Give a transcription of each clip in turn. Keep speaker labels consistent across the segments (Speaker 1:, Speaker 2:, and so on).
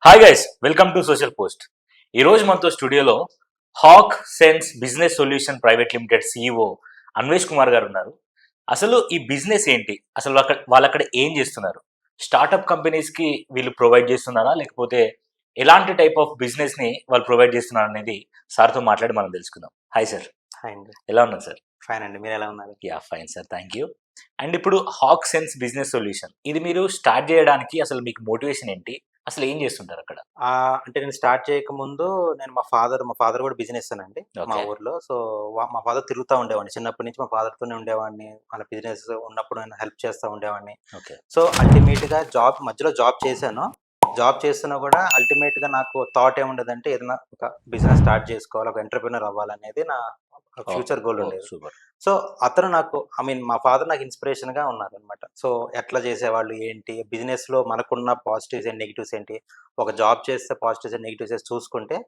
Speaker 1: Hi guys, welcome to social post. ఈ రోజు మనతో స్టూడియోలో Hack Sense business solution private limited CEO Anvesh Kumar garu ఉన్నారు. అసలు ఈ బిజినెస్ ఏంటి? అసలు వాళ్ళు అక్కడ ఏం చేస్తున్నారు? స్టార్టప్ కంపెనీస్ కి వీళ్ళు ప్రొవైడ్ చేస్తున్నారా, లేకపోతే ఎలాంటి టైప్ ఆఫ్ బిజినెస్ ని వాళ్ళు ప్రొవైడ్ చేస్తున్నారు అనేది సార్తో మాట్లాడి మనం తెలుసుకుందాం. హాయ్ సార్,
Speaker 2: హాయ్ అండి.
Speaker 1: ఎలా ఉన్నారు సార్?
Speaker 2: ఫైన్ అండి. మీరు ఎలా ఉన్నారు?
Speaker 1: Yeah fine sir, thank you. And ఇప్పుడు హాక్ సెన్స్ బిజినెస్ సొల్యూషన్ ఇది మీరు స్టార్ట్ చేయడానికి అసలు మీకు మోటివేషన్ ఏంటి? అసలు ఏం చేస్తుంటారు అక్కడ?
Speaker 2: అంటే నేను స్టార్ట్ చేయకముందు నేను మా ఫాదర్ కూడా బిజినెస్సేనండి మా
Speaker 1: ఓకే.
Speaker 2: ఊర్లో. సో, మా ఫాదర్ తిరుగుతా ఉండేవాడిని. చిన్నప్పటి నుంచి మా ఫాదర్‌తోనే ఉండేవాడిని. వాళ్ళ బిజినెస్ ఉన్నప్పుడు నేను హెల్ప్ చేస్తా ఉండేవాడిని.
Speaker 1: ఓకే.
Speaker 2: సో, అల్టిమేట్‌గా మధ్యలో జాబ్ చేశాను. జాబ్ చేస్తున్నా కూడా అల్టిమేట్‌గా నాకు థాట్ ఏముండేదంటే ఏదైనా ఒక బిజినెస్ స్టార్ట్ చేసుకోవాలి. ఒక ఎంటర్‌ప్రెన్యూర్ అవ్వాలనేది నా ఫ్యూచర్ గోల్ ఉండేది.
Speaker 1: సూపర్.
Speaker 2: సో, అతను నాకు మా ఫాదర్ నాకు ఇన్‌స్పిరేషన్‌గా ఉన్నారనమాట. సో, ఎట్లా చేసేవాళ్ళు ఏంటి? బిజినెస్‌లో మనకున్న పాజిటివ్స్ అండ్ నెగెటివ్స్ ఏంటి? ఒక జాబ్ చేస్తే పాజిటివ్స్ అండ్ నెగెటివ్స్ చూసుకుంటే,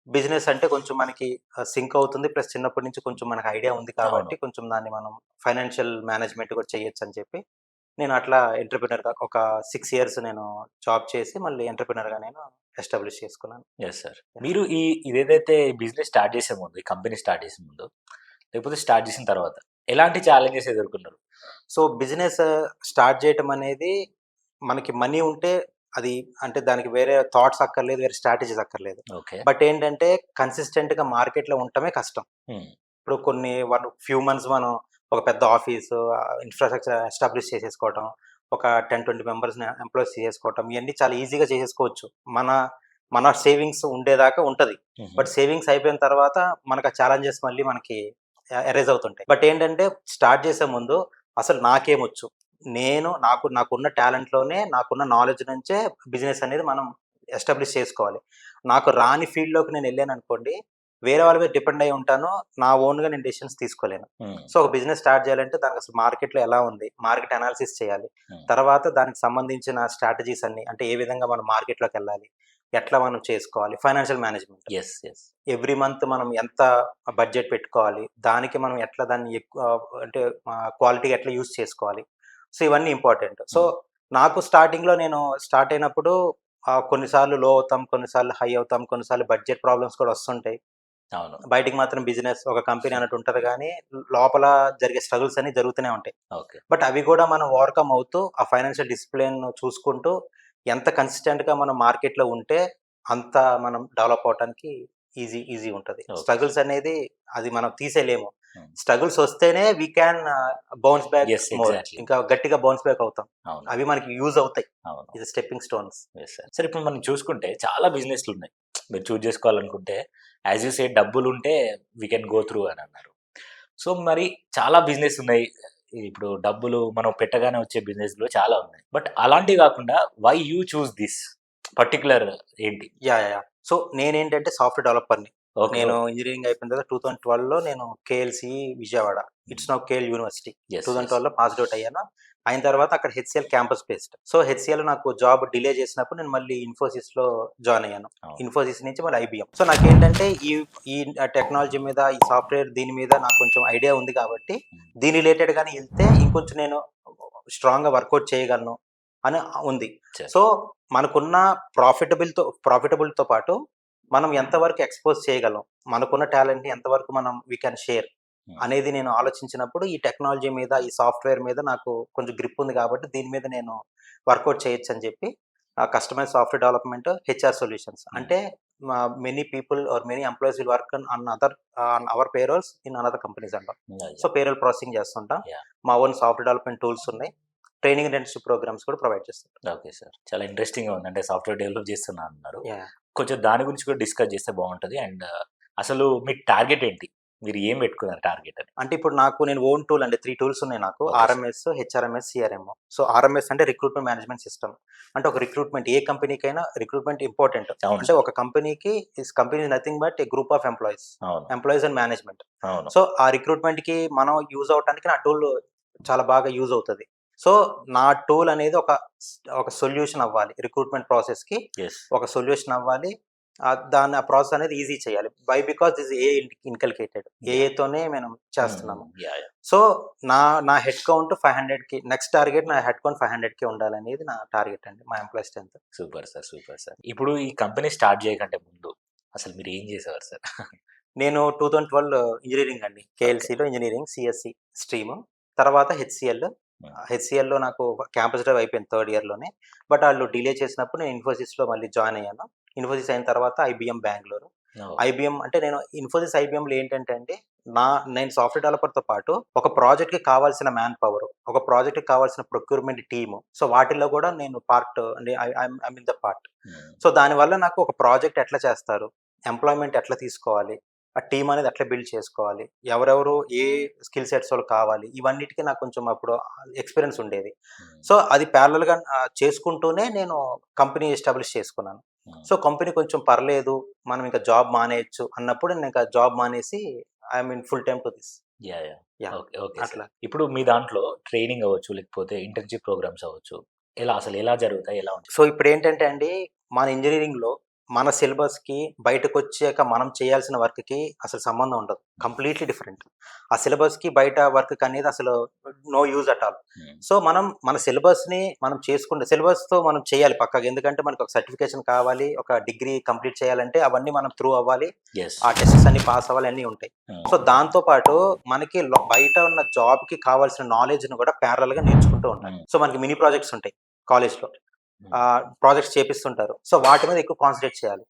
Speaker 2: బిజినెస్ అంటే కొంచెం మనకి సింక్ అవుతుంది. ప్లస్ చిన్నప్పటి నుంచి కొంచెం మనకు ఐడియా ఉంది కాబట్టి,
Speaker 1: అవును.
Speaker 2: కొంచెం దాన్ని మనం ఫైనాన్షియల్ మేనేజ్‌మెంట్ కూడా చేయొచ్చని చెప్పి, నేను అట్లా ఎంటర్‌ప్రెన్యూర్‌గా ఒక 6 ఇయర్స్ నేను జాబ్ చేసి, మళ్ళీ ఎంటర్‌ప్రెన్యూర్‌గా నేను ఎస్టాబ్లిష్ చేసుకున్నాను.
Speaker 1: Yes sir. మీరు ఇదేదైతే బిజినెస్ స్టార్ట్ చేసే ముందు, ఈ కంపెనీ స్టార్ట్ చేసే ముందు, లేకపోతే స్టార్ట్ చేసిన తర్వాత ఎలాంటి ఛాలెంజెస్ ఎదుర్కొన్నారు?
Speaker 2: సో, బిజినెస్ స్టార్ట్ చేయటం అనేది మనకి మనీ ఉంటే అది అంటే దానికి వేరే థాట్స్ అక్కర్లేదు. వేరే స్ట్రాటజీస్ అక్కర్లేదు.
Speaker 1: ఓకే.
Speaker 2: బట్ ఏంటంటే కన్సిస్టెంట్‌గా మార్కెట్‌లో ఉండటమే కష్టం.
Speaker 1: హ్మ్.
Speaker 2: ఇప్పుడు ఫ్యూ మంత్స్ మనం ఒక పెద్ద ఆఫీసు ఇన్‌ఫ్రాస్ట్రక్చర్ ఎస్టాబ్లిష్ చేసేసుకోవటం. ఒక 10, 20 మెంబర్స్‌ని ఎంప్లాయీస్ చేసేసుకోవటం. ఇయన్నీ చాలా ఈజీగా చేసేసుకోవచ్చు. మన మన సేవింగ్స్ ఉండేదాకా ఉంటది.
Speaker 1: హుహు.
Speaker 2: బట్ సేవింగ్స్ అయిపోయిన తర్వాత మనకు ఆ ఛాలెంజెస్ మళ్ళీ మనకి ఎరైజ్ అవుతుంటాయి. బట్ ఏంటంటే స్టార్ట్ చేసే ముందు అసలు నాకేమొచ్చు? నాకున్న టాలెంట్‌లోనే, నాకున్న నాలెడ్జ్ నుంచే బిజినెస్ అనేది మనం ఎస్టాబ్లిష్ చేసుకోవాలి. నాకు రాని ఫీల్డ్‌లోకి నేనెళ్ళాననుకోండి, వేరే వాళ్ళ మీద డిపెండ్ అయ్యి ఉంటాను. నా ఓన్‌గా నేను డెసిషన్స్ తీసుకోలేను.
Speaker 1: హ్మ్.
Speaker 2: సో, ఒక బిజినెస్ స్టార్ట్ చేయాలంటే దానికి అసలు మార్కెట్‌లో ఎలా ఉంది? మార్కెట్ అనాలిసిస్ చేయాలి.
Speaker 1: హ్మ్.
Speaker 2: తర్వాత దానికి సంబంధించిన స్ట్రాటజీస్ అన్నీ అంటే ఏ విధంగా మనం మార్కెట్‌లోకెళ్ళాలి? ఎట్లా మనం చేసుకోవాలి? Financial management.
Speaker 1: Yes. Yes.
Speaker 2: Every month మనం ఎంత బడ్జెట్ పెట్టుకోవాలి? దానికి మనం ఎట్లా దాన్ని అంటే క్వాలిటీగా ఎట్లా యూజ్ చేసుకోవాలి? సో, ఇవన్నీ ఇంపార్టెంట్. సో,
Speaker 1: హ్మ్.
Speaker 2: నాకు స్టార్టింగ్‌లో నేను స్టార్ట్ అయినప్పుడు కొన్నిసార్లు లో అవుతాం, కొన్నిసార్లు హై అవుతాం, కొన్నిసార్లు బడ్జెట్ ప్రాబ్లమ్స్ కూడా వస్తుంటాయి.
Speaker 1: అవును.
Speaker 2: బయటికి మాత్రం బిజినెస్ ఒక కంపెనీ అన్నట్టు ఉంటది గానీ, లోపల జరిగే స్ట్రగుల్స్ అన్నీ జరుగుతూనే ఉంటాయి.
Speaker 1: ఓకే.
Speaker 2: బట్ అవి కూడా మనం ఓవర్‌కమ్ అవుతూ, ఆ ఫైనాన్షియల్ డిసిప్లిన్ చూసుకుంటూ, ఎంత కన్సిస్టెంట్‌గా మనం మార్కెట్‌లో ఉంటే, అంత మనం డెవలప్ అవ్వటానికి ఈజీ ఉంటది.
Speaker 1: ఓకే.
Speaker 2: స్ట్రగుల్స్ అనేది అది మనం తీసేయలేము.
Speaker 1: హ్మ్.
Speaker 2: స్ట్రగుల్స్ వస్తేనే we can bounce back
Speaker 1: yes.
Speaker 2: More.
Speaker 1: Exactly.
Speaker 2: ఇంకా గట్టిగా బౌన్స్ బ్యాక్ అవుతాం.
Speaker 1: అవును.
Speaker 2: అవి మనకి యూజ్ అవుతాయి.
Speaker 1: అవును.
Speaker 2: ఇది stepping stones.
Speaker 1: Yes sir. Sir, ఇప్పుడు మనం చూసుకుంటే చాలా బిజినెస్‌లున్నాయి. మీరు చూజ్ చేసుకోవాలనుకుంటే యాస్ యూ సెడ్ డబ్బులుంటే వి కెన్ గో త్రూ అని అన్నారు. సో, మరి చాలా బిజినెస్ ఉన్నాయి. ఇప్పుడు డబ్బులు మనం పెట్టగానే వచ్చే బిజినెస్‌లు చాలా ఉన్నాయి. బట్ అలాంటివి కాకుండా why you choose this particular ఏంటి?
Speaker 2: యాహ్! సో, నేనేంటంటే సాఫ్ట్‌వేర్ డెవలపర్‌ని.
Speaker 1: ఓకే.
Speaker 2: నేను ఇంజినీరింగ్ అయిపోయిన తర్వాత 2012లో నేను KLC Vijayawada. It's now KL university.
Speaker 1: Yes. Yes.
Speaker 2: 2012లో పాస్డ్ ఔట్ అయ్యాను. అయిన తర్వాత అక్కడ హెచ్‌సీఎల్ క్యాంపస్ బేస్డ్. సో, హెచ్‌సీఎల్‌లో నాకు జాబ్ డిలే చేసినప్పుడు నేను మళ్ళీ ఇన్ఫోసిస్‌లో జాయిన్ అయ్యాను.
Speaker 1: అవును.
Speaker 2: ఇన్ఫోసిస్ నుంచి మళ్ళీ ఐబీఎం. సో, నాకేంటంటే ఈ ఈ టెక్నాలజీ మీద, ఈ సాఫ్ట్‌వేర్ దీని మీద నాకు కొంచెం ఐడియా ఉంది కాబట్టి,
Speaker 1: హ్మ్.
Speaker 2: దీని రిలేటెడ్‌గానే ఎళ్తే ఇంకొంచెం నేను స్ట్రాంగ్‌గా వర్కౌట్ చేయగలను అని ఉంది.
Speaker 1: చెస్.
Speaker 2: సో, మనకున్న ప్రాఫిటబుల్‌తో పాటు మనం ఎంతవరకు ఎక్స్‌పోజ్ చేయగలం? మనకున్న టాలెంట్‌ని ఎంతవరకు మనం వి కెన్ షేర్
Speaker 1: హ్మ్.
Speaker 2: అనేది నేను ఆలోచించినప్పుడు ఈ టెక్నాలజీ మీద, ఈ సాఫ్ట్‌వేర్ మీద నాకు కొంచెం గ్రిప్ ఉంది కాబట్టి దీని మీద నేను వర్కౌట్ చేయొచ్చని చెప్పి customize software development, HR solutions.
Speaker 1: Hmm.
Speaker 2: అంటే many people are many employees will work on our payrolls in another companies అంటాం. So,
Speaker 1: yeah!
Speaker 2: పేరోల్ ప్రాసెసింగ్ చేస్తుంటాం.
Speaker 1: యాహ్!
Speaker 2: మా ఓన్ సాఫ్ట్‌వేర్ డెవలప్‌మెంట్ టూల్స్ ఉన్నాయి. ట్రైనింగ్ అండ్ ఇంటర్న్‌షిప్ ప్రోగ్రామ్స్ కూడా provide చేస్తుంటాం.
Speaker 1: Okay sir. చాలా ఇంట్రెస్టింగ్‌గా ఉంది. అంటే సాఫ్ట్‌వేర్ డెవలప్ చేస్తున్నా అన్నారు.
Speaker 2: యాహ్!
Speaker 1: కొంచెం దాని గురించి కూడా డిస్కస్ చేస్తే బావుంటది. అండ్ అసలు మీ టార్గెట్ ఏంటి? మీరు ఏం పెట్టుకున్నారు టార్గెట్ అని?
Speaker 2: అంటే ఇప్పుడు నేను ఓన్ టూల్ అండి. 3 టూల్స్ ఉన్నాయి నాకు.
Speaker 1: Okay sir.
Speaker 2: RMS, HRMS, CRM. So, RMS అంటే రిక్రూట్‌మెంట్ మేనేజ్మెంట్ సిస్టమ్. అంటే ఒక రిక్రూట్‌మెంట్ ఏ కంపెనీకైనా రిక్రూట్‌మెంట్ ఇంపార్టెంట్.
Speaker 1: అవును
Speaker 2: అంటే
Speaker 1: సార్.
Speaker 2: ఒక company is nothing but a group of employees.
Speaker 1: అవును.
Speaker 2: Employees and management.
Speaker 1: అవును.
Speaker 2: సో, ఆ రిక్రూట్‌మెంట్‌కి మనం యూజ్ అవ్వటానికి నా టూల్ చాలా బాగా యూజ్ అవుతది. సో, నా టూల్ అనేది ఒక సొల్యూషన్ అవ్వాలి. రిక్రూట్‌మెంట్ ప్రాసెస్‌కి
Speaker 1: యెస్.
Speaker 2: ఒక సొల్యూషన్ అవ్వాలి. దాన్ని ఆ ప్రాసెస్ అనేది ఈజీ చేయాలి. Because this AI inculcated. ఏఐతోనే మనం చేస్తున్నాము. సో నా నా హెడ్ కౌంట్ 500కి, నెక్స్ట్ టార్గెట్ నా హెడ్ కౌంట్ 500కి ఉండాలనేది నా టార్గెట్ అండి, మా ఎంప్లాయీ స్ట్రెంత్.
Speaker 1: Super sir. ఇప్పుడు ఈ కంపెనీ స్టార్ట్ చేయకంటే ముందు అసలు మీరు ఏం చేసేవారు సార్?
Speaker 2: నేను 2012 ఇంజినీరింగ్ అండి, కేఎల్సీలో ఇంజినీరింగ్ సిఎస్సి స్ట్రీమ్. తర్వాత హెచ్సిఎల్లో నాకు క్యాంపస్ డ్రైవ్ అయిపోయింది థర్డ్ ఇయర్లోనే. బట్ వాళ్ళు డిలే చేసినప్పుడు నేను ఇన్ఫోసిస్లో మళ్ళీ జాయిన్ అయ్యాను. ఇన్ఫోసిస్ అయిన తర్వాత ఐబిఎం బెంగళూరు. ఐబిఎం అంటే నేను ఇన్ఫోసిస్ ఐబిఎంలో ఏంటంటే అండి, నేను సాఫ్ట్వేర్ డెవలపర్తో పాటు ఒక ప్రాజెక్ట్కి కావాల్సిన మ్యాన్ పవర్, ఒక ప్రాజెక్ట్కి కావాల్సిన ప్రొక్యూర్మెంట్ టీము, సో వాటిల్లో కూడా నేను పార్ట్ అంటే I mean the part. So దానివల్ల నాకు ఒక ప్రాజెక్ట్ ఎట్లా చేస్తారు, ఎంప్లాయ్మెంట్ ఎట్లా తీసుకోవాలి, ఆ టీమ్ అనేది ఎట్లా బిల్డ్ చేసుకోవాలి, ఎవరెవరు ఏ స్కిల్ సెట్స్ వాళ్ళు కావాలి, ఇవన్నిటికీ నాకు కొంచెం అప్పుడు ఎక్స్పీరియన్స్ ఉండేది. సో అది ప్యారలల్గా చేసుకుంటూనే నేను కంపెనీ ఎస్టాబ్లిష్ చేసుకున్నాను. సో కంపెనీ కొంచెం పర్లేదు, మనం ఇంకా జాబ్ మానేయచ్చు అన్నప్పుడు నేను ఇంకా జాబ్ మానేసి I mean full time to this. అట్లా.
Speaker 1: ఇప్పుడు మీ దాంట్లో ట్రైనింగ్ అవ్వచ్చు, లేకపోతే ఇంటర్న్షిప్ ప్రోగ్రామ్స్ అవ్వచ్చు, అసలు ఎలా జరుగుతాయి, ఎలా ఉంటాయి?
Speaker 2: సో ఇప్పుడు ఏంటంటే అండి, మన ఇంజనీరింగ్లో మన సిలబస్కి బయటకు వచ్చాక మనం చేయాల్సిన వర్క్కి అసలు సంబంధం ఉండదు, కంప్లీట్లీ డిఫరెంట్. ఆ సిలబస్కి బయట వర్క్ అనేది అసలు no use at all. So మనం మన సిలబస్ని మనం చేసుకుంటే, సిలబస్తో మనం చేయాలి పక్కగా, ఎందుకంటే మనకు ఒక సర్టిఫికేషన్ కావాలి, ఒక డిగ్రీ కంప్లీట్ చేయాలంటే అవన్నీ మనం త్రూ అవ్వాలి, ఆ టెస్ట్స్ అన్ని పాస్ అవ్వాలి, అన్నీ ఉంటాయి. సో దాంతో పాటు మనకి బయట ఉన్న జాబ్కి కావాల్సిన నాలెడ్జ్ని కూడా ప్యారల్గా నేర్చుకుంటూ ఉంటాం. సో మనకి మినీ ప్రాజెక్ట్స్ ఉంటాయి కాలేజ్లో, ప్రాజెక్ట్స్ చేపిస్తుంటారు. సో వాటి మీద ఎక్కువ కాన్సన్ట్రేట్ చేయాలి,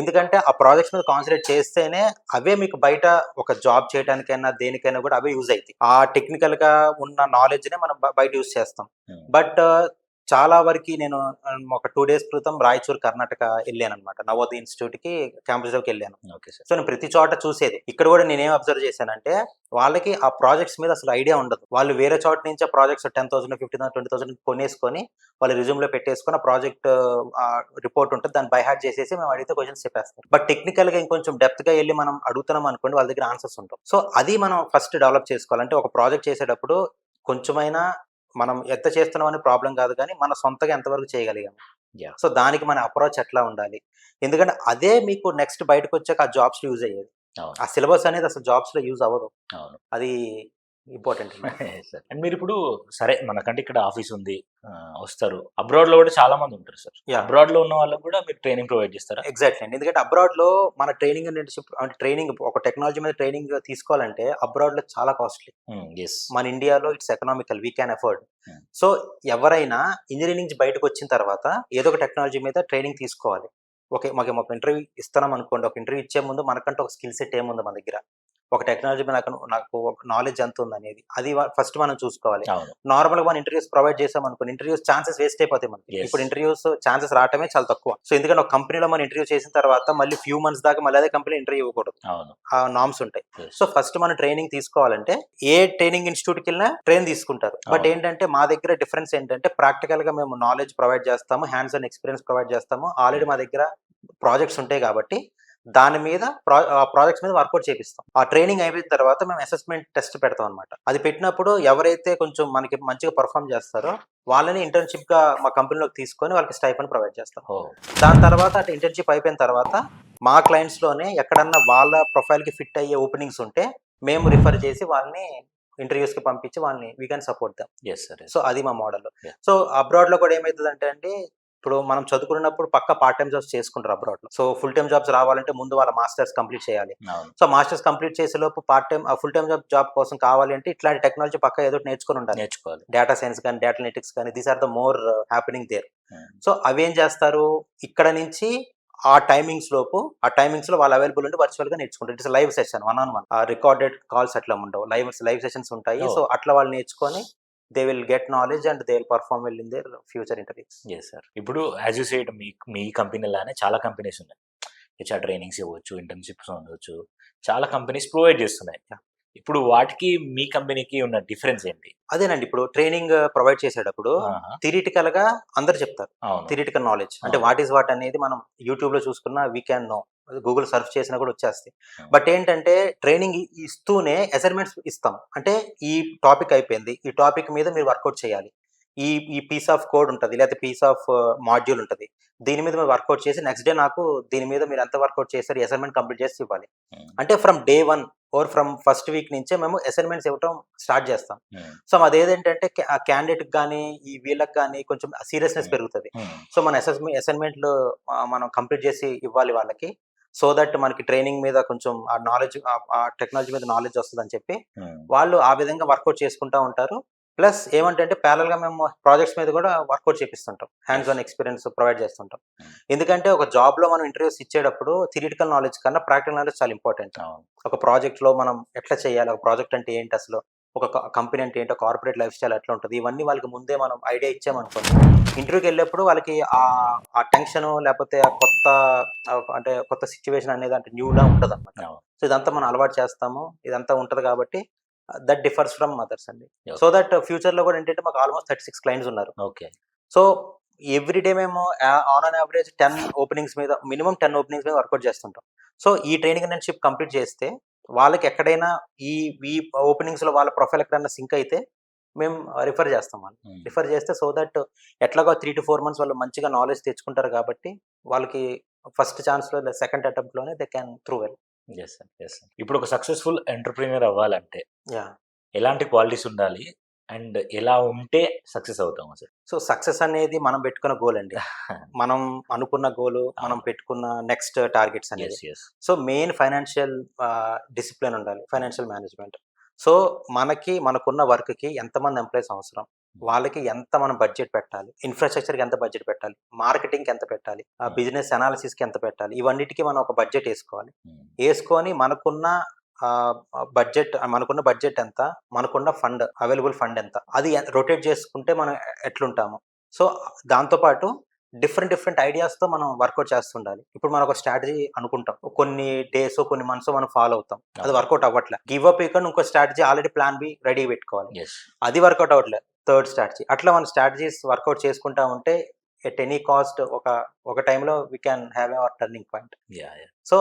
Speaker 2: ఎందుకంటే ఆ ప్రాజెక్ట్స్ మీద కాన్సన్ట్రేట్ చేస్తేనే అవే మీకు బయట ఒక జాబ్ చేయడానికైనా దేనికైనా కూడా అవే యూజ్ అవుతాయి. ఆ టెక్నికల్గా ఉన్న నాలెడ్జ్నే మనం బయట యూజ్ చేస్తాం. బట్ చాలా వరకు నేను ఒక 2 days క్రితం రాయచూర్ కర్ణాటక వెళ్ళాను అనమాట, నవోదయ ఇన్స్టిట్యూట్కి క్యాంపస్ లోకి వెళ్ళాను. సో నేను ప్రతి చోట చూసేది, ఇక్కడ కూడా నేనేం అబ్జర్వ్ చేశానంటే, వాళ్ళకి ఆ ప్రాజెక్ట్స్ మీద అసలు ఐడియా ఉండదు. వాళ్ళు వేరే చోట నుంచి ఆ ప్రాజెక్ట్స్ 10,000 15,000 20,000 కొనేసుకొని వాళ్ళ రిజ్యూమ్లో పెట్టేసుకొని ఆ ప్రాజెక్ట్ రిపోర్ట్ ఉంటుంది, దాన్ని బై హార్ట్ చేసేసి మేము అడిగితే క్వశ్చన్స్ చెప్పేస్తాం. బట్ టెక్నికల్గా ఇంకొంచెం డెప్త్గా వెళ్ళి మనం అడుగుతున్నాం అనుకోండి, వాళ్ళ దగ్గర ఆన్సర్స్ ఉంటాం. సో అది మనం ఫస్ట్ డెవలప్ చేసుకోవాలంటే, ఒక ప్రాజెక్ట్ చేసేటప్పుడు కొంచెమైనా మనం ఎంత చేస్తున్నాం అనే ప్రాబ్లం కాదు, కానీ మన సొంతగా ఎంతవరకు చేయగలిగాము, సో దానికి మన అప్రోచ్ ఎట్లా ఉండాలి, ఎందుకంటే అదే మీకు నెక్స్ట్ బయటకు వచ్చాక ఆ జాబ్స్ యూజ్ అయ్యేది. ఆ సిలబస్ అనేది అసలు జాబ్స్ లో యూజ్ అవ్వదు, అది ఇంపార్టెంట్.
Speaker 1: అండ్ మీరు ఇప్పుడు సరే, మనకంటే ఇక్కడ ఆఫీస్ ఉంది, వస్తారు, అబ్రాడ్ లో కూడా చాలా మంది ఉంటారు సార్. అబ్రాడ్ లో ఉన్న వాళ్ళకి కూడా మీరు ట్రైనింగ్ ప్రొవైడ్ చేస్తారా?
Speaker 2: ఎగ్జాక్ట్లీ అండి, ఎందుకంటే అబ్రాడ్ లో మన ట్రైనింగ్ అంటే ట్రైనింగ్ ఒక టెక్నాలజీ మీద ట్రైనింగ్ తీసుకోవాలంటే అబ్రాడ్ లో చాలా కాస్ట్లీ. మన ఇండియాలో it's economical, we can afford. So ఎవరైనా ఇంజనీరింగ్ నుంచి బయటకు వచ్చిన తర్వాత ఏదో ఒక టెక్నాలజీ మీద ట్రైనింగ్ తీసుకోవాలి. ఓకే, మాకు ఒక ఇంటర్వ్యూ ఇస్తున్నాం అనుకోండి, ఒక ఇంటర్వ్యూ ఇచ్చే ముందు మనకంటే ఒక స్కిల్ సెట్ ఏముంది మన దగ్గర, ఒక టెక్నాలజీ మీద నాకు ఒక నాలెడ్జ్ ఎంత ఉంది అనేది, అది ఫస్ట్ మనం చూసుకోవాలి. నార్మల్గా మనం ఇంటర్వ్యూస్ ప్రొవైడ్ చేసాం అనుకోండి, ఇంటర్వ్యూస్ ఛాన్సెస్ వేస్ట్ అయిపోతాయి మనకి. ఇప్పుడు ఇంటర్వ్యూస్ ఛాన్సెస్ రావటమే చాలా తక్కువ. సో ఎందుకంటే ఒక కంపెనీలో మనం ఇంటర్వ్యూ చేసిన తర్వాత మళ్ళీ ఫ్యూ మంత్స్ దాకా మళ్ళీ అదే కంపెనీ ఇంటర్వ్యూ ఇవ్వకూడదు, ఆ నామ్స్ ఉంటాయి. సో ఫస్ట్ మనం ట్రైనింగ్ తీసుకోవాలంటే ఏ ట్రైనింగ్ ఇన్స్టిట్యూట్కి వెళ్ళినా ట్రైన్ తీసుకుంటారు. బట్ ఏంటంటే మా దగ్గర డిఫరెన్స్ ఏంటంటే, ప్రాక్టికల్ గా మేము నాలెడ్జ్ ప్రొవైడ్ చేస్తాము, హ్యాండ్స్ ఆన్ ఎక్స్పీరియన్స్ ప్రొవైడ్ చేస్తాము. ఆల్రెడీ మా దగ్గర ప్రాజెక్ట్స్ ఉంటాయి కాబట్టి దాని మీద ప్రాజెక్ట్స్ మీద వర్కౌట్ చేపిస్తాం. ఆ ట్రైనింగ్ అయిపోయిన తర్వాత మేము అసెస్మెంట్ టెస్ట్ పెడతాం అనమాట. అది పెట్టినప్పుడు ఎవరైతే కొంచెం మనకి మంచిగా పర్ఫామ్ చేస్తారో వాళ్ళని ఇంటర్న్షిప్ గా మా కంపెనీలోకి తీసుకొని వాళ్ళకి స్టైపెండ్ ప్రొవైడ్ చేస్తాం. దాని తర్వాత అటు ఇంటర్న్షిప్ అయిపోయిన తర్వాత మా క్లయింట్స్ లోనే ఎక్కడన్నా వాళ్ళ ప్రొఫైల్ కి ఫిట్ అయ్యే ఓపెనింగ్స్ ఉంటే మేము రిఫర్ చేసి వాళ్ళని ఇంటర్వ్యూస్ కి పంపించి వాళ్ళని we can support them. So అది మా మోడల్. సో అబ్రాడ్ లో కూడా ఏమవుతుందంటే అండి, ఇప్పుడు మనం చదువుకున్నప్పుడు పక్క పార్ట్ టైం జాబ్స్ చేసుకుంటారు అబ్రాడ్ లో. సో ఫుల్ టైం జాబ్స్ రావాలంటే ముందు వాళ్ళ మాస్టర్స్ కంప్లీట్ చేయాలి. సో మాస్టర్స్ కంప్లీట్ చేసే లోపు part time full time job కోసం కావాలి అంటే ఇట్లాంటి టెక్నాలజీ పక్క ఏదో నేర్చుకోవాలి. డేటా సైన్స్ కానీ, డేటా అనలిటిక్స్ కానీ, these are the more happening there. So అవి ఏం చేస్తారు, ఇక్కడ నుంచి ఆ టైమింగ్స్ లో వాళ్ళు అవైలబుల్ ఉండి వర్చువల్ గా నేర్చుకుంటారు. It's live session, 1-on-1, recorded calls అట్లా ఉండవు, లైవ్ సెషన్స్ ఉంటాయి. సో అట్లా వాళ్ళు నేర్చుకొని they will get knowledge and they will perform well in their future interviews.
Speaker 1: Yes sir. ఇప్పుడు as you said, మీ కంపెనీలానే చాలా కంపెనీస్ ఉన్నాయి, హెచ్ఆర్ ట్రైనింగ్స్ ఇవ్వచ్చు, ఇంటర్న్షిప్స్ ఉండవచ్చు, చాలా కంపెనీస్ ప్రొవైడ్ చేస్తున్నాయి. ఇప్పుడు వాటికి మీ కంపెనీకి ఉన్న డిఫరెన్స్ ఏంటి?
Speaker 2: అదేనండి, ఇప్పుడు ట్రైనింగ్ ప్రొవైడ్ చేసేటప్పుడు థియరిటికల్ గా అందరు చెప్తారు, థియరిటికల్ నాలెడ్జ్ అంటే వాట్ ఈస్ వాట్ అనేది మనం యూట్యూబ్ లో చూసుకున్నా we can know, Google search చేసినా కూడా వచ్చేస్తాయి. బట్ ఏంటంటే ట్రైనింగ్ ఇస్తూనే అసైన్మెంట్స్ ఇస్తాం, అంటే ఈ టాపిక్ అయిపోయింది, ఈ టాపిక్ మీద మీరు వర్కౌట్ చేయాలి, ఈ ఈ పీస్ ఆఫ్ కోడ్ ఉంటది. లేకపోతే పీస్ ఆఫ్ మాడ్యూల్ ఉంటది. దీని మీద మీరు వర్కౌట్ చేసి నెక్స్ట్ డే నాకు దీని మీద మీరు ఎంత వర్కౌట్ చేశారు అసైన్‌మెంట్ కంప్లీట్ చేసి ఇవ్వాలి. అంటే from day 1 from first week నుంచే మేము అసైన్‌మెంట్స్ ఇవ్వటం స్టార్ట్ చేస్తాం. సో అదేంటంటే క్యాండిడేట్‌కి గాని, ఈ వీళ్ళకి గాని కొంచెం సీరియస్‌నెస్ పెరుగుతది. సో మన అసైన్‌మెంట్‌లు మనం కంప్లీట్ చేసి ఇవ్వాలి వాళ్ళకి. సో దట్ మనకి ట్రైనింగ్ మీద కొంచెం ఆ నాలెడ్జ్ ఆ టెక్నాలజీ మీద నాలెడ్జ్ వస్తదని చెప్పి వాళ్ళు ఆ విధంగా వర్కౌట్ చేసుకుంటా ఉంటారు. ప్లస్ ఏమంటే ప్యారలల్‌గా మేము ప్రాజెక్ట్స్ మీద కూడా వర్కౌట్ చేపిస్తుంటాం. హ్యాండ్స్ ఆన్ ఎక్స్‌పీరియన్స్ ప్రొవైడ్ చేస్తుంటాం. ఎందుకంటే ఒక జాబ్‌లో మనం ఇంటర్వ్యూస్ ఇచ్చేటప్పుడు థియరిటికల్ నాలెడ్జ్ కన్నా ప్రాక్టికల్ నాలెడ్జ్ చాలా ఇంపార్టెంట్. ఒక ప్రాజెక్ట్‌లో మనం ఎట్లా చేయాలి? ఒక ప్రాజెక్ట్ అంటే ఏంటి అసలు? ఒక కంపెనీ అంటే ఏంటో, కార్పొరేట్ లైఫ్ స్టైల్ ఎట్లా ఉంటది? ఇవన్నీ వాళ్ళకి ముందే మనం ఐడియా ఇచ్చామనుకోండి, ఇంటర్వ్యూకెళ్ళేప్పుడు వాళ్ళకి ఆ టెన్షను లేపోతే ఆ అంటే కొత్త సిట్యుయేషన్ అనేది అంటే న్యూలా ఉండదనమాట. సో ఇదంతా మనం అలవాటు చేస్తాము. ఇదంతా ఉంటది కాబట్టి దట్ డిఫర్స్ ఫ్రమ్ అదర్స్ అండి. సో దట్ ఫ్యూచర్‌లో కూడా ఏంటంటే మాకు ఆల్‌మోస్ట్ 36 క్లయింట్స్ ఉన్నారు.
Speaker 1: ఓకే.
Speaker 2: సో ఎవ్రీ డే మేము ఆన్ అన్ యావరేజ్ 10 ఓపెనింగ్స్ మీద మినిమమ్ 10 ఓపెనింగ్స్ మీద వర్కౌట్ చేస్తుంటాం. సో ఈ ట్రైనింగ్ కంప్లీట్ చేస్తే వాళ్ళకి ఎక్కడైనా ఈ ఈ ఓపెనింగ్స్‌లో వాళ్ళ ప్రొఫైల్ ఎక్కడైనా సింక్ అయితే మేము రిఫర్ చేస్తాం వాళ్ళని. రిఫర్ చేస్తే సో దట్ ఎట్లాగో 3-4 మంత్స్ వాళ్ళు మంచిగా నాలెడ్జ్ తెచ్చుకుంటారు కాబట్టి వాళ్ళకి ఫస్ట్ ఛాన్స్‌లో సెకండ్ అటెంప్ట్‌లోనే they can through well.
Speaker 1: Yes sir. Yes sir. ఇప్పుడు ఒక సక్సెస్‌ఫుల్ ఎంటర్‌ప్రెన్యూర్ అవ్వాలంటే
Speaker 2: యాహ్!
Speaker 1: ఎలాంటి క్వాలిటీస్ ఉండాలి? అండ్ ఎలా ఉంటే సక్సెస్ అవుతాం అసలు?
Speaker 2: సో సక్సెస్ అనేది మనం పెట్టుకున్న గోల్ అండి. మనం అనుకున్న గోల్, మనం పెట్టుకున్న నెక్స్ట్ టార్గెట్స్ అనేది.
Speaker 1: Yes. Yes.
Speaker 2: So main financial discipline ఉండాలి. Financial management. సో మనకున్న వర్క్‌కి ఎంతమంది ఎంప్లాయీస్ అవసరం? వాళ్ళకి ఎంత మనం బడ్జెట్ పెట్టాలి? ఇన్‌ఫ్రాస్ట్రక్చర్‌కి ఎంత బడ్జెట్ పెట్టాలి? మార్కెటింగ్‌కి ఎంత పెట్టాలి? బిజినెస్ అనాలిసిస్‌కి ఎంత పెట్టాలి? ఇవన్నిటికి మనం ఒక బడ్జెట్ ఏసుకోవాలి. ఏసుకొని మనకున్న మనకున్న బడ్జెట్ ఎంత? మనకున్న అవైలబుల్ ఫండ్ ఎంత? అది రొటేట్ చేసుకుంటే మనం ఎట్లుంటాము? సో దాంతో పాటు డిఫరెంట్ ఐడియాస్‌తో మనం వర్కౌట్ చేస్తుండాలి. ఇప్పుడు మనం ఒక స్ట్రాటజీ అనుకుంటాం. కొన్ని డేసో, కొన్ని మంత్సో మనం ఫాలో అవుతాం. అది వర్కౌట్ అవ్వట్లే. గివ్ అప్ ఇయ్యకుండా ఇంకో స్ట్రాటజీ ఆల్రెడీ ప్లాన్ బి రెడీగా పెట్టుకోవాలి.
Speaker 1: యెస్.
Speaker 2: అది వర్కౌట్ అవ్వట్లే. Third strategy. అట్లా మన స్ట్రాటజీస్ వర్కౌట్ చేసుకుంటా ఉంటే ఎట్ ఎనీ కాస్ట్ ఒక టైంలో we can have our turning point.
Speaker 1: Yeah!
Speaker 2: So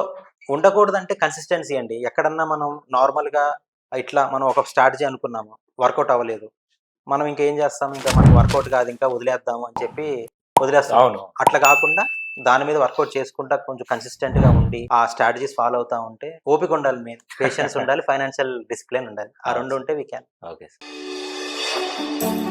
Speaker 2: ఉండకూడదంటే కన్సిస్టెన్సీ అండి. ఎక్కడన్నా మనం నార్మల్‌గా ఇట్లా మనం ఒక స్ట్రాటజీ అనుకున్నాము. వర్కౌట్ అవ్వలేదు. మనం ఇంకేం చేస్తాం? ఇంకా మనకు వర్కౌట్ కాదు ఇంకా వదిలేద్దాము అని చెప్పి వదిలేస్తాం.
Speaker 1: అవును.
Speaker 2: అట్లా కాకుండా దాని మీద వర్కౌట్ చేసుకుంటా కొంచెం కన్సిస్టెంట్‌గా ఉండి ఆ స్ట్రాటజీస్ ఫాలో అవుతా ఉంటే ఓపిక ఉండాలి మెయిన్. పేషెన్స్ ఉండాలి. ఫైనాన్షియల్ డిసిప్లిన్ ఉండాలి. ఆ 2 ఉంటే వి క్యాన్.
Speaker 1: Okay sir.